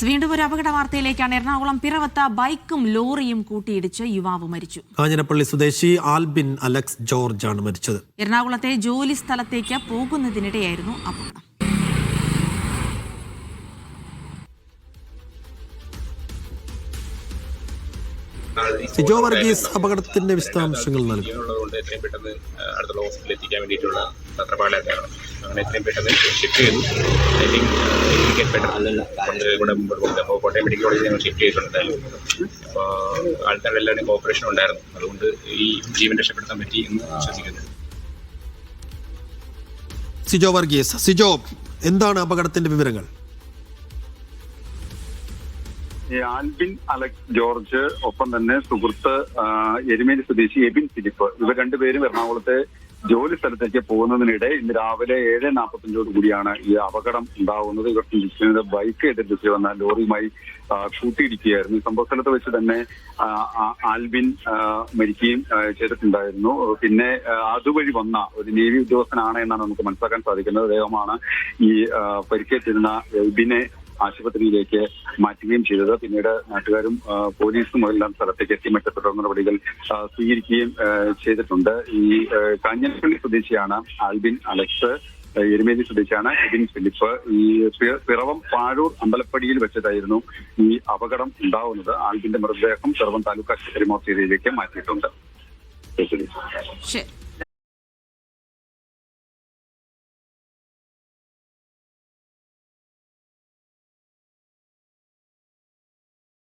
വീണ്ടും ഒരു അപകട വാർത്തയിലേക്കാണ്. എറണാകുളം പിറവത്ത ബൈക്കും ലോറിയും കൂട്ടിയിടിച്ച് യുവാവ് മരിച്ചു. കാഞ്ഞിരപ്പള്ളി സ്വദേശി ആൽബിൻ അലക്സ് ജോർജ് ആണ് മരിച്ചത്. എറണാകുളത്തെ ജോലി സ്ഥലത്തേക്ക് പോകുന്നതിനിടെയായിരുന്നു അപകടം. സിജോ വർഗീസ് അപകടത്തിന്റെ വിശദാംശങ്ങൾ നൽകി. എത്രയും പെട്ടെന്ന് അടുത്തുള്ള ഹോസ്പിറ്റലിൽ എത്തിക്കാൻ വേണ്ടിയിട്ടുള്ള തത്രപ്പാടിലാണ്. അങ്ങനെ എത്രയും പെട്ടെന്ന് ഷിഫ്റ്റ് ചെയ്തു. ഐ തിങ്ക് ഇവിടെ അപ്പോൾ കോട്ടയം മെഡിക്കൽ കോളേജിൽ ഞങ്ങൾ ഷിഫ്റ്റ് ചെയ്തിട്ടുണ്ടായിരുന്നു. അപ്പോൾ ആൾക്കാരുടെ എല്ലാവരുടെയും കോപ്പറേഷൻ ഉണ്ടായിരുന്നു. അതുകൊണ്ട് ഈ ജീവൻ രക്ഷപ്പെടുത്താൻ പറ്റി എന്ന് വിശ്വസിക്കുന്നു. സിജോ വർഗീസ്, സിജോ, എന്താണ് അപകടത്തിന്റെ വിവരങ്ങൾ? ആൽബിൻ അലക്സ് ജോർജ്, ഒപ്പം തന്നെ സുഹൃത്ത് എരുമേലി സ്വദേശി എബിൻ ഫിലിപ്പ്, ഇവർ രണ്ടുപേരും എറണാകുളത്തെ ജോലി സ്ഥലത്തേക്ക് പോകുന്നതിനിടെ ഇന്ന് രാവിലെ 7:45 കൂടിയാണ് ഈ അപകടം ഉണ്ടാവുന്നത്. ഇവർ ചിന്തിക്കുന്നത് ബൈക്ക് എതിർദിശ വന്ന ലോറിയുമായി കൂട്ടിയിടിക്കുകയായിരുന്നു. ഈ സംഭവ സ്ഥലത്ത് വെച്ച് തന്നെ ആൽബിൻ മരിക്കുകയും ചെയ്തിട്ടുണ്ടായിരുന്നു. പിന്നെ അതുവഴി വന്ന ഒരു നേവി ഉദ്യോഗസ്ഥനാണ് എന്നാണ് നമുക്ക് മനസ്സിലാക്കാൻ സാധിക്കുന്നത്. അദ്ദേഹമാണ് ഈ പരിക്കേറ്റിരുന്ന എബിനെ ആശുപത്രിയിലേക്ക് മാറ്റുകയും ചെയ്തത്. പിന്നീട് നാട്ടുകാരും പോലീസും എല്ലാം സ്ഥലത്തേക്ക് എത്തി മറ്റ് തുടർ നടപടികൾ സ്വീകരിക്കുകയും ചെയ്തിട്ടുണ്ട്. ഈ കാഞ്ഞിരപ്പള്ളി സ്വദേശിയാണ് ആൽബിൻ അലക്സ്, എരുമേലി സ്വദേശിയാണ് എബിൻ ഫിലിപ്പ്. ഈ പിറവം പാഴൂർ അമ്പലപ്പടിയിൽ വെച്ചതായിരുന്നു ഈ അപകടം ഉണ്ടാവുന്നത്. ആൽബിന്റെ മൃതദേഹം പിറവം താലൂക്ക് ആശുപത്രി മോർച്ചറിയിലേക്ക് മാറ്റിയിട്ടുണ്ട്.